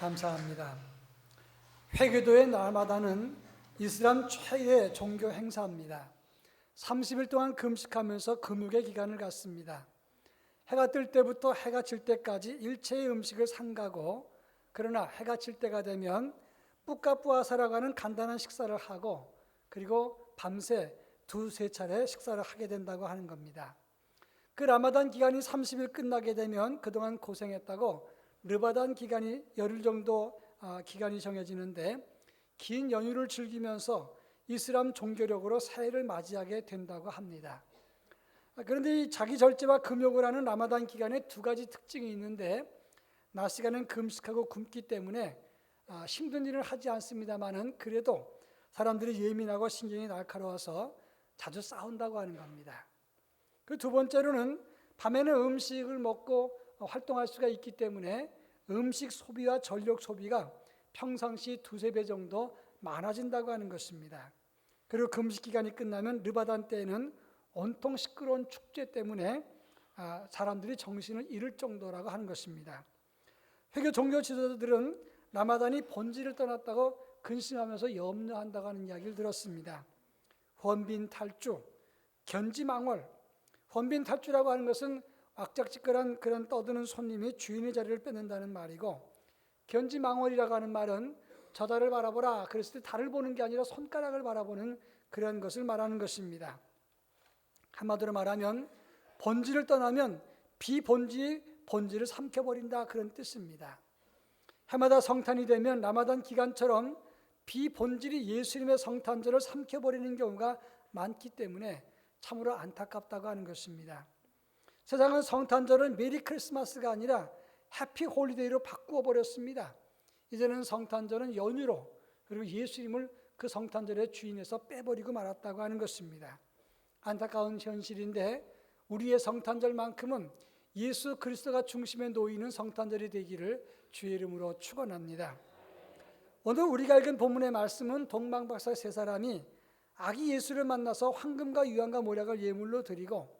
감사합니다. 회계도의 날마다는 이슬람 최애의 종교 행사입니다. 30일 동안 금식하면서 금육의 기간을 갖습니다. 해가 뜰 때부터 해가 질 때까지 일체의 음식을 삼가고, 그러나 해가 질 때가 되면 뿌까뿌아사라고 하는 간단한 식사를 하고, 그리고 밤새 두세 차례 식사를 하게 된다고 하는 겁니다. 그 라마단 기간이 30일 끝나게 되면 그동안 고생했다고 르바단 기간이 열흘 정도 기간이 정해지는데, 긴 연휴를 즐기면서 이슬람 종교력으로 새해를 맞이하게 된다고 합니다. 그런데 이 자기 절제와 금욕을 하는 라마단 기간에 두 가지 특징이 있는데, 낮 시간은 금식하고 굶기 때문에 힘든 일을 하지 않습니다만은 그래도 사람들이 예민하고 신경이 날카로워서 자주 싸운다고 하는 겁니다. 그 두 번째로는 밤에는 음식을 먹고 활동할 수가 있기 때문에 음식 소비와 전력 소비가 평상시 두세 배 정도 많아진다고 하는 것입니다. 그리고 금식 기간이 끝나면 르바단 때에는 온통 시끄러운 축제 때문에 사람들이 정신을 잃을 정도라고 하는 것입니다. 회교 종교 지도자들은 라마단이 본질을 떠났다고 근심하면서 염려한다고 하는 이야기를 들었습니다. 혼빈탈주, 견지망월. 혼빈탈주라고 하는 것은 악작지껄한 그런 떠드는 손님이 주인의 자리를 뺏는다는 말이고, 견지망월이라고 하는 말은 저 달을 바라보라, 그랬을 때 달을 보는 게 아니라 손가락을 바라보는 그런 것을 말하는 것입니다. 한마디로 말하면 본질을 떠나면 본질을 삼켜버린다, 그런 뜻입니다. 해마다 성탄이 되면 라마단 기간처럼 비본질이 예수님의 성탄절을 삼켜버리는 경우가 많기 때문에 참으로 안타깝다고 하는 것입니다. 세상은 성탄절을 메리 크리스마스가 아니라 해피 홀리데이로 바꾸어 버렸습니다. 이제는 성탄절은 연휴로, 그리고 예수님을 그 성탄절의 주인에서 빼버리고 말았다고 하는 것입니다. 안타까운 현실인데, 우리의 성탄절만큼은 예수 그리스도가 중심에 놓이는 성탄절이 되기를 주의 이름으로 축원합니다. 오늘 우리가 읽은 본문의 말씀은 동방박사 세 사람이 아기 예수를 만나서 황금과 유황과 모략을 예물로 드리고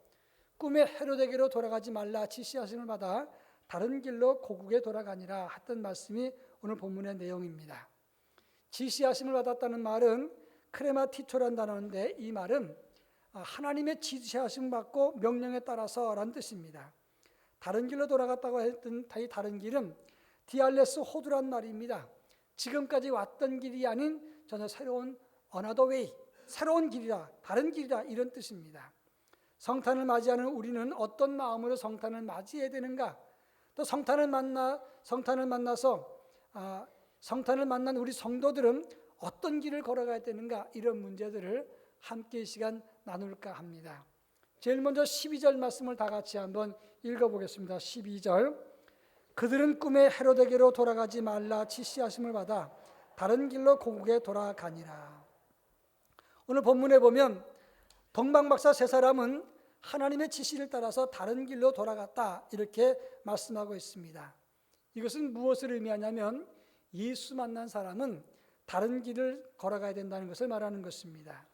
꿈에 헤로데게로 돌아가지 말라 지시하심을 받아 다른 길로 고국에 돌아가니라 했던 말씀이 오늘 본문의 내용입니다. 지시하심을 받았다는 말은 크레마티초라는 단어인데, 이 말은 하나님의 지시하심을 받고 명령에 따라서라는 뜻입니다. 다른 길로 돌아갔다고 했던 이 다른 길은 디알레스 호두란 말입니다. 지금까지 왔던 길이 아닌 전혀 새로운 another way, 새로운 길이다, 다른 길이다, 이런 뜻입니다. 성탄을 맞이하는 우리는 어떤 마음으로 성탄을 맞이해야 되는가? 또 성탄을 만난 우리 성도들은 어떤 길을 걸어가야 되는가? 이런 문제들을 함께 이 시간 나눌까 합니다. 제일 먼저 12절 말씀을 다 같이 한번 읽어보겠습니다. 12절. 그들은 꿈에 헤로데게로 돌아가지 말라 지시하심을 받아 다른 길로 고국에 돌아가니라. 오늘 본문에 보면 동방박사 세 사람은 하나님의 지시를 따라서 다른 길로 돌아갔다, 이렇게 말씀하고 있습니다. 이것은 무엇을 의미하냐면 예수 만난 사람은 다른 길을 걸어가야 된다는 것을 말하는 것입니다.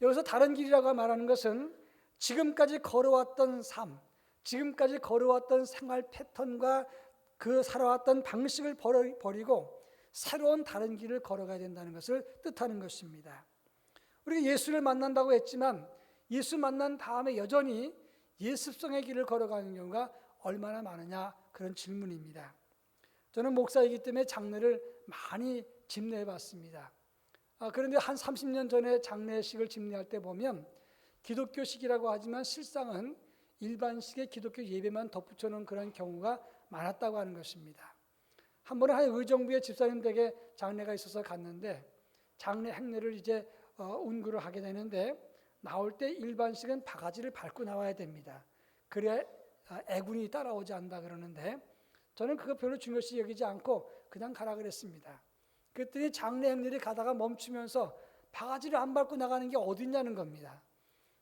여기서 다른 길이라고 말하는 것은 지금까지 걸어왔던 삶, 지금까지 걸어왔던 생활 패턴과 그 살아왔던 방식을 버리고 새로운 다른 길을 걸어가야 된다는 것을 뜻하는 것입니다. 우리가 예수를 만난다고 했지만 예수 만난 다음에 여전히 예습성의 길을 걸어가는 경우가 얼마나 많으냐, 그런 질문입니다. 저는 목사이기 때문에 장례를 많이 집례해 봤습니다. 그런데 한 30년 전에 장례식을 집례할 때 보면 기독교식이라고 하지만 실상은 일반식의 기독교 예배만 덧붙여 놓은 그런 경우가 많았다고 하는 것입니다. 한 번은 한 의정부의 집사님 댁에 장례가 있어서 갔는데, 장례 행례를 이제 운구를 하게 되는데, 나올 때 일반식은 바가지를 밟고 나와야 됩니다. 그래야 애군이 따라오지 않는다 그러는데, 저는 그거 별로 중요시 여기지 않고 그냥 가라 그랬습니다. 그랬더니 장례 행례를 가다가 멈추면서 바가지를 안 밟고 나가는 게 어딨냐는 겁니다.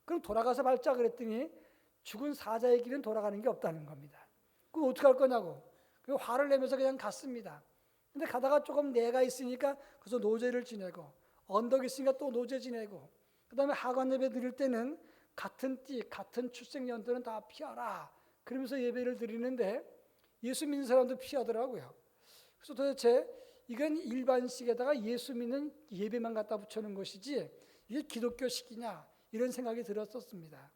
그럼 돌아가서 밟자 그랬더니 죽은 사자의 길은 돌아가는 게 없다는 겁니다. 그럼 어떻게 할 거냐고. 그리고 화를 내면서 그냥 갔습니다. 근데 가다가 조금 내가 있으니까 그래서 노제를 지내고, 언덕 있으니까 또 노제 지내고, 그 다음에 하관 예배 드릴 때는 같은 띠, 같은 출생 연도는 다 피하라, 그러면서 예배를 드리는데 예수 믿는 사람도 피하더라고요. 그래서 도대체 이건 일반식에다가 예수 믿는 예배만 갖다 붙여놓은 것이지 이게 기독교식이냐 이런 생각이 들었었습니다.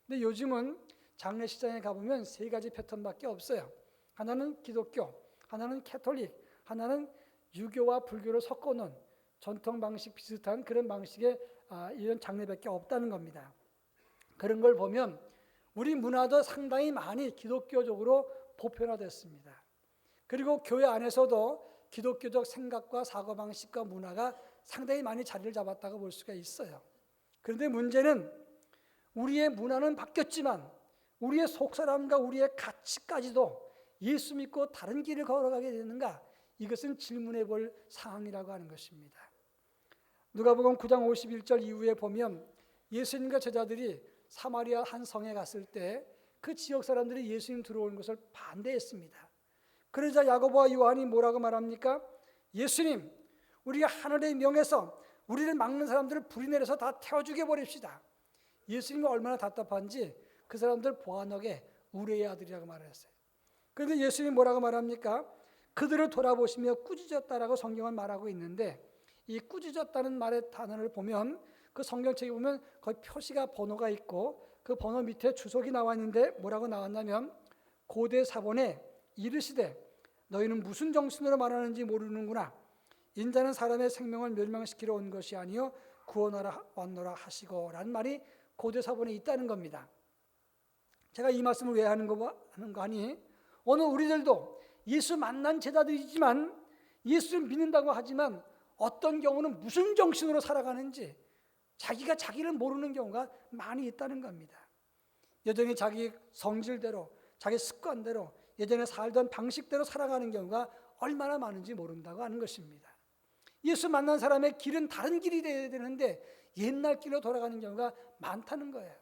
근데 요즘은 장례식장에 가보면 세 가지 패턴밖에 없어요. 하나는 기독교, 하나는 캐톨릭, 하나는 유교와 불교를 섞어놓은 전통 방식 비슷한 그런 방식의 이런 장례밖에 없다는 겁니다. 그런 걸 보면 우리 문화도 상당히 많이 기독교적으로 보편화됐습니다. 그리고 교회 안에서도 기독교적 생각과 사고방식과 문화가 상당히 많이 자리를 잡았다고 볼 수가 있어요. 그런데 문제는 우리의 문화는 바뀌었지만 우리의 속사람과 우리의 가치까지도 예수 믿고 다른 길을 걸어가게 되는가? 이것은 질문해 볼 상황이라고 하는 것입니다. 누가복음 9장 51절 이후에 보면 예수님과 제자들이 사마리아 한 성에 갔을 때 그 지역 사람들이 예수님 들어오는 것을 반대했습니다. 그러자 야고보와 요한이 뭐라고 말합니까? 예수님, 우리가 하늘의 명에서 우리를 막는 사람들을 불이 내려서 다 태워 죽여버립시다. 예수님이 얼마나 답답한지 그 사람들 보아너게 우레의 아들이라고 말했어요. 그런데 예수님이 뭐라고 말합니까? 그들을 돌아보시며 꾸짖었다라고 성경은 말하고 있는데 이 꾸짖었다는 말의 단어를 보면 그 성경책에 보면 거기 표시가 번호가 있고 그 번호 밑에 주석이 나와 있는데 뭐라고 나왔냐면 고대 사본에 이르시되 너희는 무슨 정신으로 말하는지 모르는구나. 인자는 사람의 생명을 멸망시키러 온 것이 아니요 구원하러 왔노라 하시고 라는 말이 고대 사본에 있다는 겁니다. 제가 이 말씀을 왜 하는 거 아니? 오늘 우리들도 예수 만난 제자들이지만 예수를 믿는다고 하지만 어떤 경우는 무슨 정신으로 살아가는지 자기가 자기를 모르는 경우가 많이 있다는 겁니다. 여전히 자기 성질대로 자기 습관대로 예전에 살던 방식대로 살아가는 경우가 얼마나 많은지 모른다고 하는 것입니다. 예수 만난 사람의 길은 다른 길이 되어야 되는데 옛날 길로 돌아가는 경우가 많다는 거예요.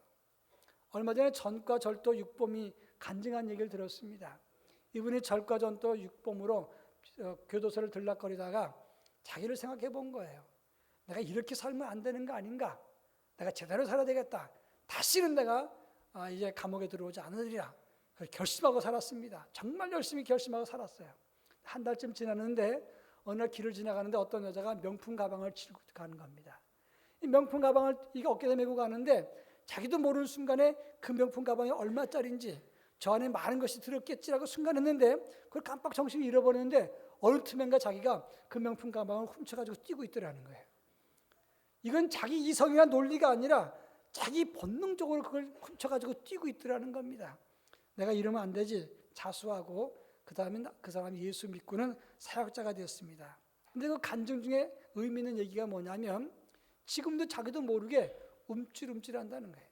얼마 전에 전과 절도 육범이 간증한 얘기를 들었습니다. 이분이 절과 전도 육범으로 교도소를 들락거리다가 자기를 생각해 본 거예요. 내가 이렇게 살면 안 되는 거 아닌가? 내가 제대로 살아야 되겠다. 다시는 내가 이제 감옥에 들어오지 않으리라. 결심하고 살았습니다. 정말 열심히 결심하고 살았어요. 한 달쯤 지났는데 어느 날 길을 지나가는데 어떤 여자가 명품 가방을 싣고 가는 겁니다. 이 명품 가방을 어깨에 메고 가는데 자기도 모르는 순간에 그 명품 가방이 얼마짜리인지 저 안에 많은 것이 들었겠지라고 순간했는데 그걸 깜빡 정신을 잃어버렸는데 어느 틈엔가 자기가 그 명품 가방을 훔쳐가지고 뛰고 있더라는 거예요. 이건 자기 이성이나 논리가 아니라 자기 본능적으로 그걸 훔쳐가지고 뛰고 있더라는 겁니다. 내가 이러면 안 되지. 자수하고 그 다음에 그 사람이 예수 믿고는 사역자가 되었습니다. 근데 그 간증 중에 의미 있는 얘기가 뭐냐면 지금도 자기도 모르게 움찔움찔한다는 거예요.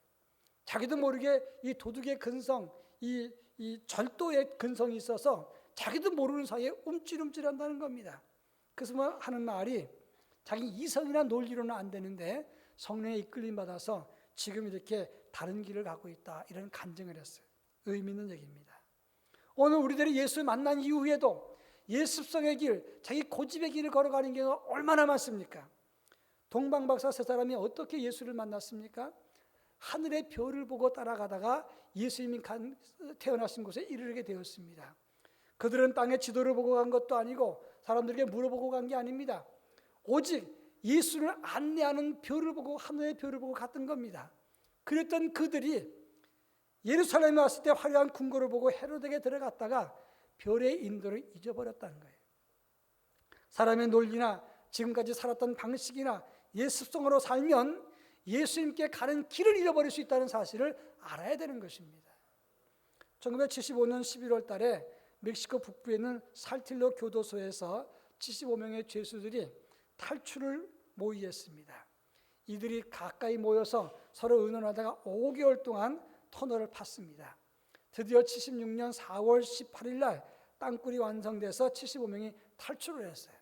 자기도 모르게 이 도둑의 근성, 이 절도의 근성이 있어서 자기도 모르는 사이에 움찔움찔한다는 겁니다. 그래서 뭐 하는 말이 자기 이성이나 논리로는 안 되는데 성령의 이끌림 받아서 지금 이렇게 다른 길을 가고 있다 이런 간증을 했어요. 의미 있는 얘기입니다. 오늘 우리들이 예수를 만난 이후에도 예습성의 길, 자기 고집의 길을 걸어가는 경우가 얼마나 많습니까? 동방박사 세 사람이 어떻게 예수를 만났습니까? 하늘의 별을 보고 따라가다가 예수님이 태어나신 곳에 이르게 되었습니다. 그들은 땅의 지도를 보고 간 것도 아니고 사람들에게 물어보고 간 게 아닙니다. 오직 예수를 안내하는 별을 보고 하늘의 별을 보고 갔던 겁니다. 그랬던 그들이 예루살렘에 왔을 때 화려한 궁궐을 보고 헤로데게 들어갔다가 별의 인도를 잊어버렸다는 거예요. 사람의 논리나 지금까지 살았던 방식이나 예습성으로 살면 예수님께 가는 길을 잃어버릴 수 있다는 사실을 알아야 되는 것입니다. 1975년 11월 달에 멕시코 북부에 있는 살틸로 교도소에서 75명의 죄수들이 탈출을 모의했습니다. 이들이 가까이 모여서 서로 의논하다가 5개월 동안 터널을 팠습니다. 드디어 76년 4월 18일 날 땅굴이 완성돼서 75명이 탈출을 했어요.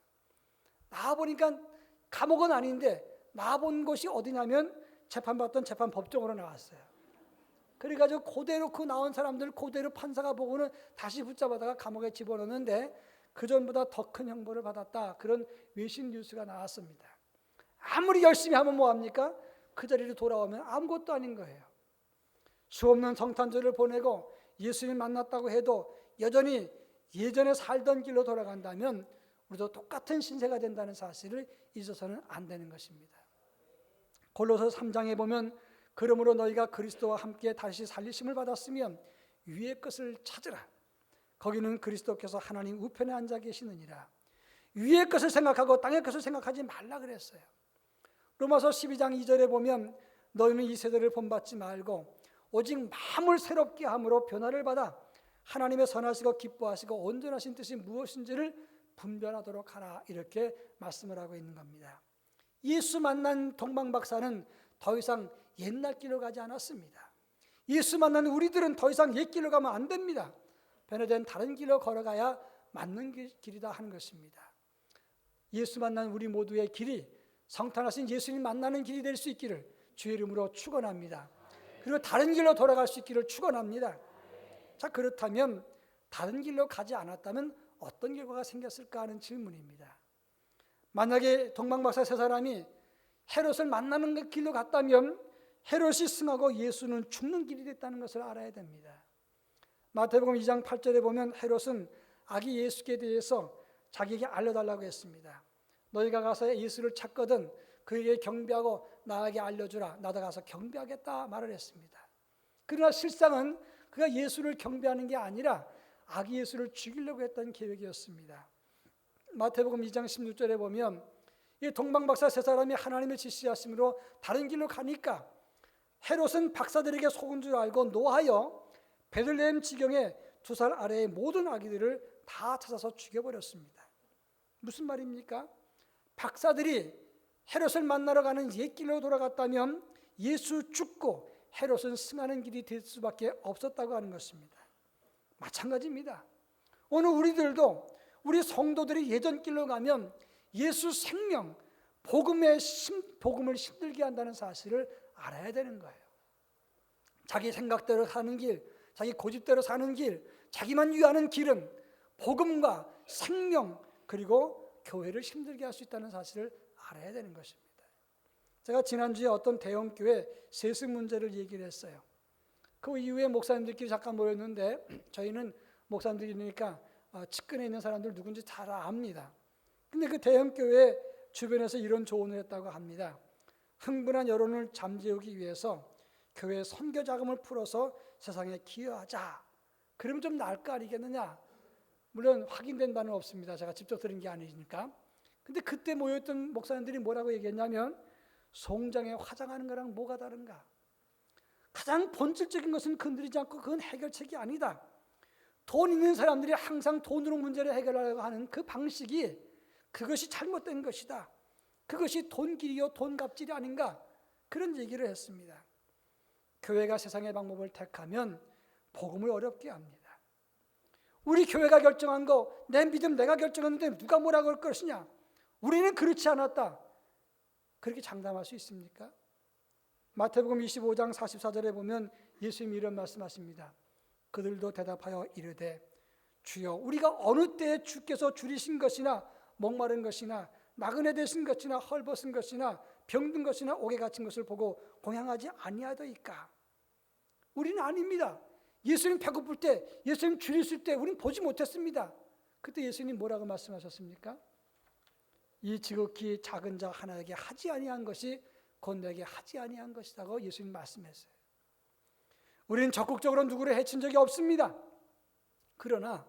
나와보니까 감옥은 아닌데 나와본 곳이 어디냐면 재판받던 재판법정으로 나왔어요. 그래가지고 그대로 그 나온 사람들 그대로 판사가 보고는 다시 붙잡아다가 감옥에 집어넣는데 그전보다 더 큰 형벌을 받았다. 그런 외신 뉴스가 나왔습니다. 아무리 열심히 하면 뭐합니까? 그 자리로 돌아오면 아무것도 아닌 거예요. 수없는 성탄절을 보내고 예수님 만났다고 해도 여전히 예전에 살던 길로 돌아간다면 우리도 똑같은 신세가 된다는 사실을 잊어서는 안 되는 것입니다. 골로새 3장에 보면 그러므로 너희가 그리스도와 함께 다시 살리심을 받았으면 위의 것을 찾으라. 거기는 그리스도께서 하나님 우편에 앉아 계시느니라. 위의 것을 생각하고 땅의 것을 생각하지 말라 그랬어요. 로마서 12장 2절에 보면 너희는 이 세대를 본받지 말고 오직 마음을 새롭게 함으로 변화를 받아 하나님의 선하시고 기뻐하시고 온전하신 뜻이 무엇인지를 분별하도록 하라. 이렇게 말씀을 하고 있는 겁니다. 예수 만난 동방박사는 더 이상 옛날 길로 가지 않았습니다. 예수 만난 우리들은 더 이상 옛 길로 가면 안 됩니다. 변화된 다른 길로 걸어가야 맞는 길이다 하는 것입니다. 예수 만난 우리 모두의 길이 성탄하신 예수님 만나는 길이 될 수 있기를 주의 이름으로 축원합니다. 그리고 다른 길로 돌아갈 수 있기를 축원합니다. 자, 그렇다면 다른 길로 가지 않았다면 어떤 결과가 생겼을까 하는 질문입니다. 만약에 동방박사 세 사람이 헤롯을 만나는 길로 갔다면 헤롯이 승하고 예수는 죽는 길이 됐다는 것을 알아야 됩니다. 마태복음 2장 8절에 보면 헤롯은 아기 예수께 대해서 자기에게 알려달라고 했습니다. 너희가 가서 예수를 찾거든 그에게 경배하고 나에게 알려주라. 나도 가서 경배하겠다 말을 했습니다. 그러나 실상은 그가 예수를 경배하는 게 아니라 아기 예수를 죽이려고 했던 계획이었습니다. 마태복음 2장 16절에 보면 이 동방박사 세 사람이 하나님의 지시하심으로 다른 길로 가니까 헤롯은 박사들에게 속은 줄 알고 노하여 베들레헴 지경에 2살 아래의 모든 아기들을 다 찾아서 죽여버렸습니다. 무슨 말입니까? 박사들이 헤롯을 만나러 가는 옛길로 돌아갔다면 예수 죽고 헤롯은 승하는 길이 될 수밖에 없었다고 하는 것입니다. 마찬가지입니다. 오늘 우리들도 우리 성도들이 예전 길로 가면 예수 생명, 복음을 힘들게 한다는 사실을 알아야 되는 거예요. 자기 생각대로 사는 길, 자기 고집대로 사는 길, 자기만 위하는 길은 복음과 생명 그리고 교회를 힘들게 할 수 있다는 사실을 알아야 되는 것입니다. 제가 지난주에 어떤 대형교회 세습 문제를 얘기를 했어요. 그 이후에 목사님들끼리 잠깐 모였는데 저희는 목사님들이니까 측근에 있는 사람들 누군지 잘 압니다. 근데 그 대형교회 주변에서 이런 조언을 했다고 합니다. 흥분한 여론을 잠재우기 위해서 교회 선교 자금을 풀어서 세상에 기여하자. 그러면 좀 나을 거 아니겠느냐. 물론 확인된 바는 없습니다. 제가 직접 들은 게 아니니까. 근데 그때 모였던 목사님들이 뭐라고 얘기했냐면 송장에 화장하는 거랑 뭐가 다른가. 가장 본질적인 것은 건드리지 않고 그건 해결책이 아니다. 돈 있는 사람들이 항상 돈으로 문제를 해결하려고 하는 그 방식이 그것이 잘못된 것이다. 그것이 돈길이요 돈갑질이 아닌가. 그런 얘기를 했습니다. 교회가 세상의 방법을 택하면 복음을 어렵게 합니다. 우리 교회가 결정한 거, 내 믿음 내가 결정했는데 누가 뭐라고 할 것이냐. 우리는 그렇지 않았다. 그렇게 장담할 수 있습니까? 마태복음 25장 44절에 보면 예수님이 이런 말씀하십니다. 그들도 대답하여 이르되 주여 우리가 어느 때에 주께서 줄이신 것이나 목마른 것이나 나그네 되신 것이나 헐벗은 것이나 병든 것이나 옥에 갇힌 것을 보고 공양하지 아니하더이까. 우리는 아닙니다. 예수님 배고플 때, 예수님 줄이실 때 우리는 보지 못했습니다. 그때 예수님 뭐라고 말씀하셨습니까? 이 지극히 작은 자 하나에게 하지 아니한 것이 곧 내게 하지 아니한 것이라고 예수님 말씀했어요. 우리는 적극적으로 누구를 해친 적이 없습니다. 그러나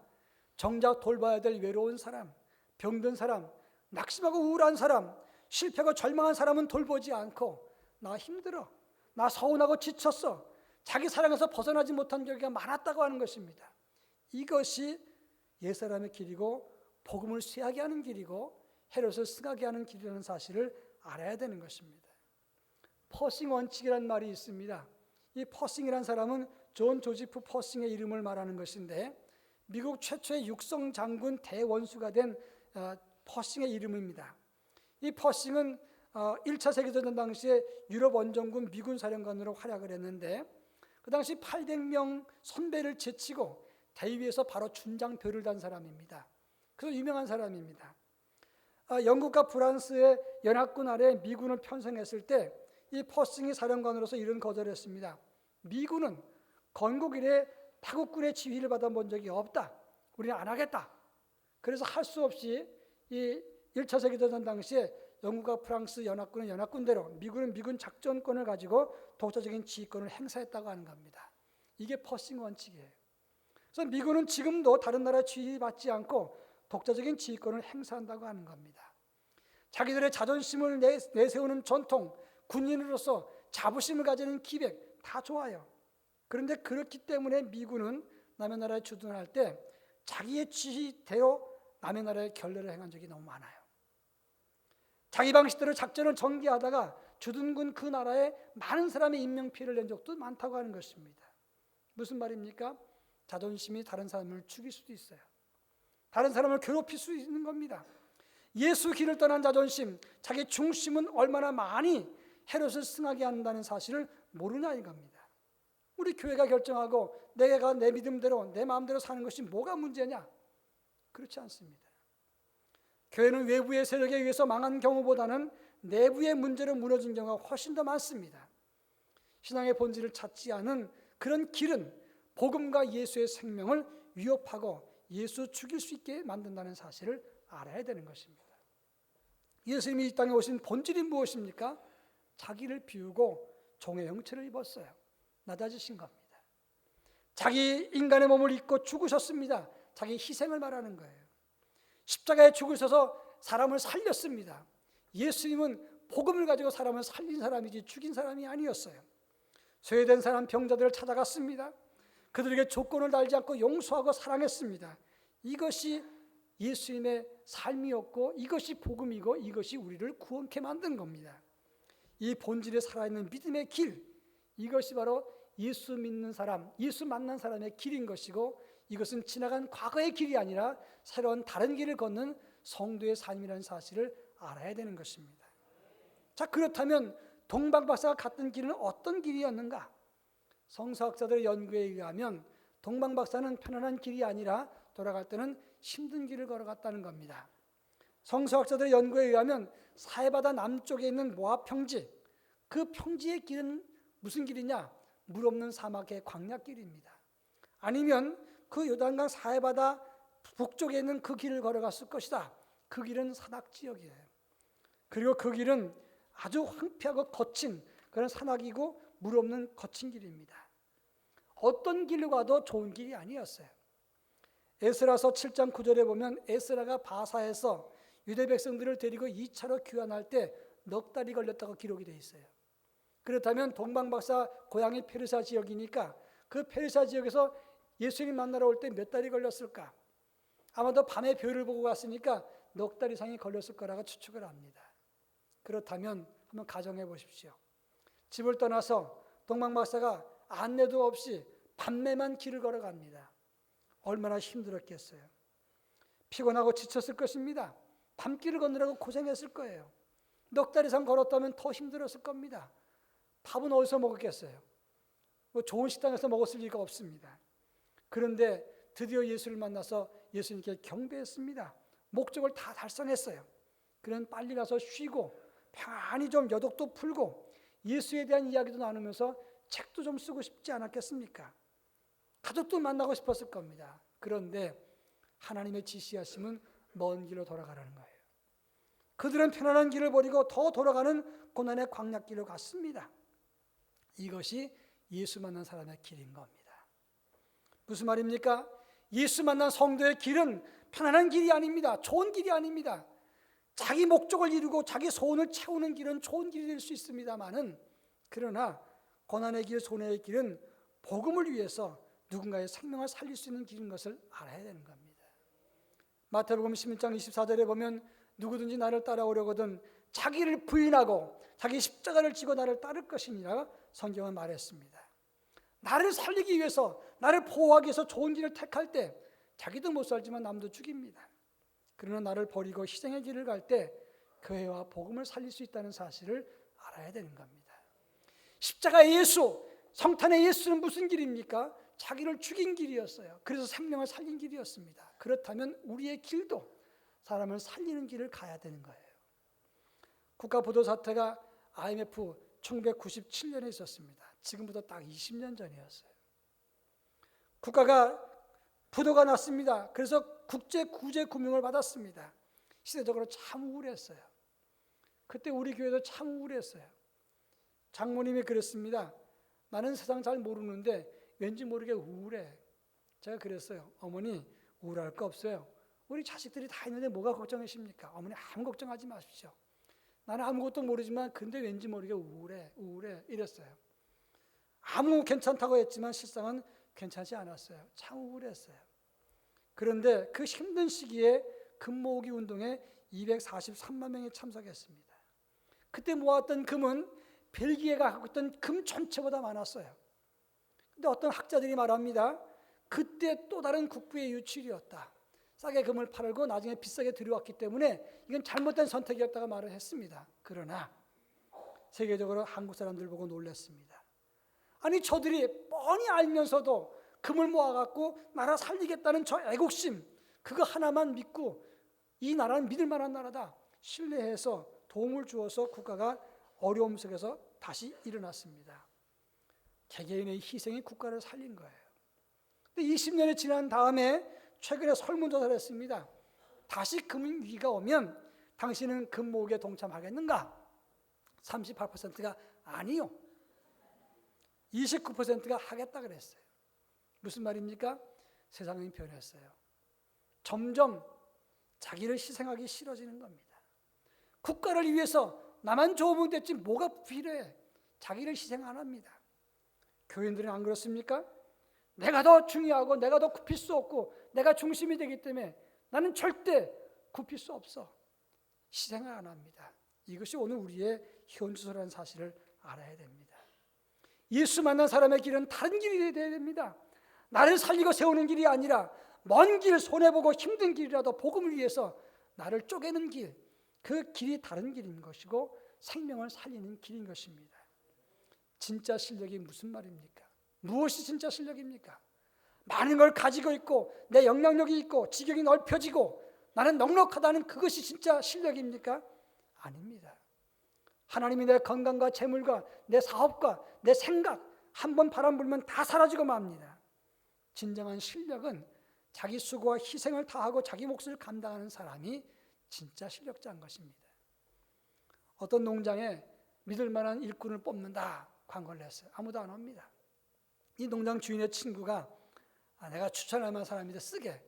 정작 돌봐야 될 외로운 사람, 병든 사람, 낙심하고 우울한 사람, 실패하고 절망한 사람은 돌보지 않고 나 힘들어, 나 서운하고 지쳤어, 자기 사랑에서 벗어나지 못한 경우가 많았다고 하는 것입니다. 이것이 옛사람의 길이고 복음을 쇠하게 하는 길이고 헤롯을 승하게 하는 길이라는 사실을 알아야 되는 것입니다. 퍼싱 원칙이라는 말이 있습니다. 이 퍼싱이라는 사람은 존 조지프 퍼싱의 이름을 말하는 것인데 미국 최초의 육성 장군 대원수가 된 퍼싱의 이름입니다. 이 퍼싱은 1차 세계대전 당시에 유럽 원정군 미군 사령관으로 활약을 했는데 그 당시 800명 선배를 제치고 대위에서 바로 준장별을 단 사람입니다. 그래서 유명한 사람입니다. 영국과 프랑스의 연합군 아래 미군을 편성했을 때 이 퍼싱이 사령관으로서 이런 거절을 했습니다. 미군은 건국 이래 타국군의 지휘를 받아본 적이 없다. 우리는 안 하겠다. 그래서 할 수 없이 이 1차 세계대전 당시에 영국과 프랑스 연합군은 연합군대로, 미군은 미군 작전권을 가지고 독자적인 지휘권을 행사했다고 하는 겁니다. 이게 퍼싱 원칙이에요. 그래서 미군은 지금도 다른 나라 지휘받지 않고 독자적인 지휘권을 행사한다고 하는 겁니다. 자기들의 자존심을 내세우는 전통, 군인으로서 자부심을 가지는 기백 다 좋아요. 그런데 그렇기 때문에 미군은 남의 나라에 주둔할 때 자기의 지시대로 남의 나라에 결례를 행한 적이 너무 많아요. 자기 방식대로 작전을 전개하다가 주둔군 그 나라에 많은 사람의 인명피해를 낸 적도 많다고 하는 것입니다. 무슨 말입니까? 자존심이 다른 사람을 죽일 수도 있어요. 다른 사람을 괴롭힐 수 있는 겁니다. 예수 길을 떠난 자존심, 자기 중심은 얼마나 많이 헤롯을 승하게 한다는 사실을 모르냐 이겁니다. 우리 교회가 결정하고 내가 내 믿음대로 내 마음대로 사는 것이 뭐가 문제냐? 그렇지 않습니다. 교회는 외부의 세력에 의해서 망한 경우보다는 내부의 문제로 무너진 경우가 훨씬 더 많습니다. 신앙의 본질을 찾지 않은 그런 길은 복음과 예수의 생명을 위협하고 예수 죽일 수 있게 만든다는 사실을 알아야 되는 것입니다. 예수님이 이 땅에 오신 본질이 무엇입니까? 자기를 비우고 종의 형체를 입었어요. 낮아지신 겁니다. 자기 인간의 몸을 입고 죽으셨습니다. 자기 희생을 말하는 거예요. 십자가에 죽으셔서 사람을 살렸습니다. 예수님은 복음을 가지고 사람을 살린 사람이지 죽인 사람이 아니었어요. 소외된 사람 병자들을 찾아갔습니다. 그들에게 조건을 달지 않고 용서하고 사랑했습니다. 이것이 예수님의 삶이었고 이것이 복음이고 이것이 우리를 구원케 만든 겁니다. 이 본질에 살아있는 믿음의 길, 이것이 바로 예수 믿는 사람, 예수 만난 사람의 길인 것이고 이것은 지나간 과거의 길이 아니라 새로운 다른 길을 걷는 성도의 삶이라는 사실을 알아야 되는 것입니다. 자, 그렇다면 동방박사가 갔던 길은 어떤 길이었는가? 성서학자들의 연구에 의하면 동방박사는 편안한 길이 아니라 돌아갈 때는 힘든 길을 걸어갔다는 겁니다. 성서학자들의 연구에 의하면 사해바다 남쪽에 있는 모압 평지, 그 평지의 길은 무슨 길이냐? 물 없는 사막의 광야길입니다. 아니면 그 요단강 사해바다 북쪽에 있는 그 길을 걸어갔을 것이다. 그 길은 산악지역이에요. 그리고 그 길은 아주 황폐하고 거친 그런 산악이고 물 없는 거친 길입니다. 어떤 길로 가도 좋은 길이 아니었어요. 에스라서 7장 9절에 보면 에스라가 바사에서 유대 백성들을 데리고 2차로 귀환할 때 넉 달이 걸렸다고 기록이 되어 있어요. 그렇다면 동방박사 고향이 페르사 지역이니까 그 페르사 지역에서 예수님 만나러 올 때 몇 달이 걸렸을까? 아마도 밤에 별을 보고 갔으니까 넉 달 이상이 걸렸을 거라고 추측을 합니다. 그렇다면 한번 가정해 보십시오. 집을 떠나서 동방박사가 안내도 없이 밤에만 길을 걸어갑니다. 얼마나 힘들었겠어요. 피곤하고 지쳤을 것입니다. 밤길을 걷느라고 고생했을 거예요. 넉 달 이상 걸었다면 더 힘들었을 겁니다. 밥은 어디서 먹었겠어요? 뭐 좋은 식당에서 먹었을 리가 없습니다. 그런데 드디어 예수를 만나서 예수님께 경배했습니다. 목적을 다 달성했어요. 그는 빨리 가서 쉬고 편안히 좀 여독도 풀고 예수에 대한 이야기도 나누면서 책도 좀 쓰고 싶지 않았겠습니까? 가족도 만나고 싶었을 겁니다. 그런데 하나님의 지시하심은 먼 길로 돌아가라는 거예요. 그들은 편안한 길을 버리고 더 돌아가는 고난의 광야길로 갔습니다. 이것이 예수 만난 사람의 길인 겁니다. 무슨 말입니까? 예수 만난 성도의 길은 편안한 길이 아닙니다. 좋은 길이 아닙니다. 자기 목적을 이루고 자기 소원을 채우는 길은 좋은 길이 될 수 있습니다만은, 그러나 고난의 길, 손해의 길은 복음을 위해서 누군가의 생명을 살릴 수 있는 길인 것을 알아야 되는 겁니다. 마태복음 16장 24절에 보면 누구든지 나를 따라오려거든 자기를 부인하고 자기 십자가를 지고 나를 따를 것이니라 성경은 말했습니다. 나를 살리기 위해서, 나를 보호하기 위해서 좋은 길을 택할 때 자기도 못 살지만 남도 죽입니다. 그러나 나를 버리고 희생의 길을 갈 때 교회와 복음을 살릴 수 있다는 사실을 알아야 되는 겁니다. 십자가의 예수, 성탄의 예수는 무슨 길입니까? 자기를 죽인 길이었어요. 그래서 생명을 살린 길이었습니다. 그렇다면 우리의 길도 사람을 살리는 길을 가야 되는 거예요. 국가부도 사태가 IMF 1997년에 있었습니다. 지금부터 딱 20년 전이었어요. 국가가 부도가 났습니다. 그래서 국제 구제 금융을 받았습니다. 시대적으로 참 우울했어요. 그때 우리 교회도 참 우울했어요. 장모님이 그랬습니다. 나는 세상 잘 모르는데 왠지 모르게 우울해. 제가 그랬어요. 어머니, 우울할 거 없어요. 우리 자식들이 다 있는데 뭐가 걱정이십니까? 어머니, 아무 걱정하지 마십시오. 나는 아무것도 모르지만 근데 왠지 모르게 우울해 이랬어요. 아무 괜찮다고 했지만 실상은 괜찮지 않았어요. 참 우울했어요. 그런데 그 힘든 시기에 금 모으기 운동에 243만 명이 참석했습니다. 그때 모았던 금은 벨기에가 갖고 있던 금 전체보다 많았어요. 근데 어떤 학자들이 말합니다. 그때 또 다른 국부의 유출이었다. 싸게 금을 팔고 나중에 비싸게 들여왔기 때문에 이건 잘못된 선택이었다고 말을 했습니다. 그러나 세계적으로 한국 사람들 보고 놀랐습니다. 아니, 저들이 뻔히 알면서도 금을 모아갖고 나라 살리겠다는 저 애국심, 그거 하나만 믿고 이 나라는 믿을 만한 나라다, 신뢰해서 도움을 주어서 국가가 어려움 속에서 다시 일어났습니다. 개개인의 희생이 국가를 살린 거예요. 근데 20년이 지난 다음에 최근에 설문조사를 했습니다. 다시 금위기가 오면 당신은 금 모으기에 동참하겠는가? 38%가 아니요. 29%가 하겠다 그랬어요. 무슨 말입니까? 세상이 변했어요. 점점 자기를 희생하기 싫어지는 겁니다. 국가를 위해서 나만 좋으면 됐지 뭐가 필요해. 자기를 희생 안 합니다. 교인들은 안 그렇습니까? 내가 더 중요하고 내가 더 굽힐 수 없고 내가 중심이 되기 때문에 나는 절대 굽힐 수 없어. 희생을 안 합니다. 이것이 오늘 우리의 현주소라는 사실을 알아야 됩니다. 예수 만난 사람의 길은 다른 길이 되어야 됩니다. 나를 살리고 세우는 길이 아니라 먼 길, 손해보고 힘든 길이라도 복음을 위해서 나를 쪼개는 길, 그 길이 다른 길인 것이고 생명을 살리는 길인 것입니다. 진짜 실력이 무슨 말입니까? 무엇이 진짜 실력입니까? 많은 걸 가지고 있고 내 영향력이 있고 지경이 넓혀지고 나는 넉넉하다는 그것이 진짜 실력입니까? 아닙니다. 하나님이 내 건강과 재물과 내 사업과 내 생각 한번 바람 불면 다 사라지고 맙니다. 진정한 실력은 자기 수고와 희생을 다하고 자기 몫을 감당하는 사람이 진짜 실력자인 것입니다. 어떤 농장에 믿을 만한 일꾼을 뽑는다 광고를 했어요. 아무도 안 옵니다. 이 농장 주인의 친구가 내가 추천할 만한 사람인데 쓰게,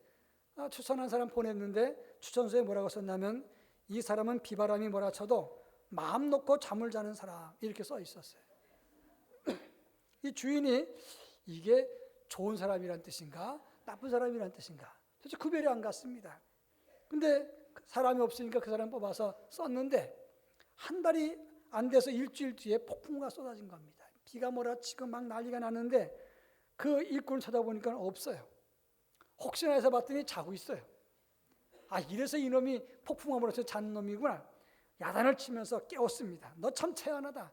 추천한 사람 보냈는데 추천서에 뭐라고 썼냐면 이 사람은 비바람이 몰아쳐도 마음 놓고 잠을 자는 사람 이렇게 써 있었어요. 이 주인이 이게 좋은 사람이란 뜻인가 나쁜 사람이란 뜻인가 도대체 구별이 안 갔습니다. 근데 사람이 없으니까 그 사람 뽑아서 썼는데 한 달이 안 돼서 일주일 뒤에 폭풍우가 쏟아진 겁니다. 비가 몰아치고 막 난리가 났는데 그 일꾼을 찾아보니까 없어요. 혹시나 해서 봤더니 자고 있어요. 이래서 이놈이 폭풍우가 몰아쳐서 자는 놈이구나. 야단을 치면서 깨웠습니다. 너 참 태연하다.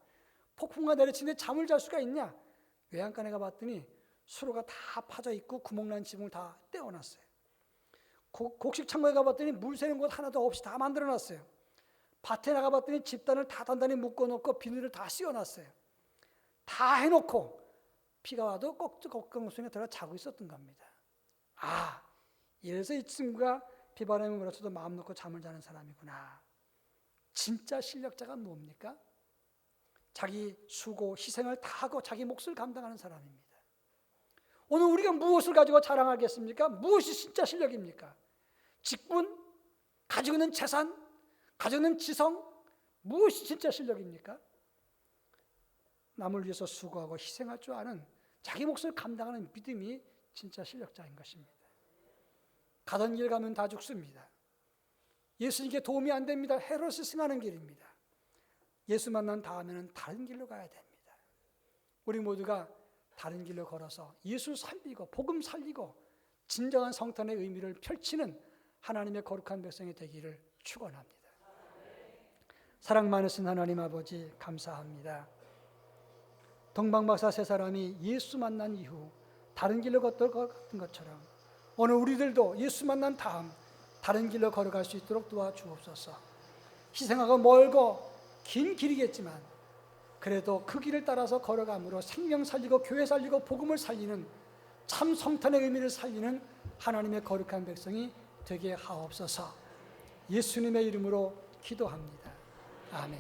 폭풍우가 내려치는데 잠을 잘 수가 있냐? 외양간에 가봤더니 수로가 다 파져 있고 구멍난 지붕을 다 떼어놨어요. 곡식 창고에 가봤더니 물 새는 곳 하나도 없이 다 만들어놨어요. 밭에 나가봤더니 집단을 다 단단히 묶어놓고 비닐을 다 씌워놨어요. 다 해놓고 비가 와도 꼭지걱정 속에 들어가 자고 있었던 겁니다. 이래서 이 친구가 비바람이 몰아쳐도 마음 놓고 잠을 자는 사람이구나. 진짜 실력자가 뭡니까? 자기 수고, 희생을 다하고 자기 몫을 감당하는 사람입니다. 오늘 우리가 무엇을 가지고 자랑하겠습니까? 무엇이 진짜 실력입니까? 직분? 가지고 있는 재산? 가지고 있는 지성? 무엇이 진짜 실력입니까? 남을 위해서 수고하고 희생할 줄 아는 자기 몫을 감당하는 믿음이 진짜 실력자인 것입니다. 가던 길 가면 다 죽습니다. 예수님께 도움이 안 됩니다. 헤롯이 승하는 길입니다. 예수 만난 다음에는 다른 길로 가야 됩니다. 우리 모두가 다른 길로 걸어서 예수 살리고 복음 살리고 진정한 성탄의 의미를 펼치는 하나님의 거룩한 백성이 되기를 축원합니다. 사랑 많으신 하나님 아버지 감사합니다. 동방박사 세 사람이 예수 만난 이후 다른 길로 걷던 것처럼 오늘 우리들도 예수 만난 다음 다른 길로 걸어갈 수 있도록 도와주옵소서. 희생하고 멀고 긴 길이겠지만 그래도 그 길을 따라서 걸어감으로 생명 살리고 교회 살리고 복음을 살리는 참 성탄의 의미를 살리는 하나님의 거룩한 백성이 되게 하옵소서. 예수님의 이름으로 기도합니다. 아멘.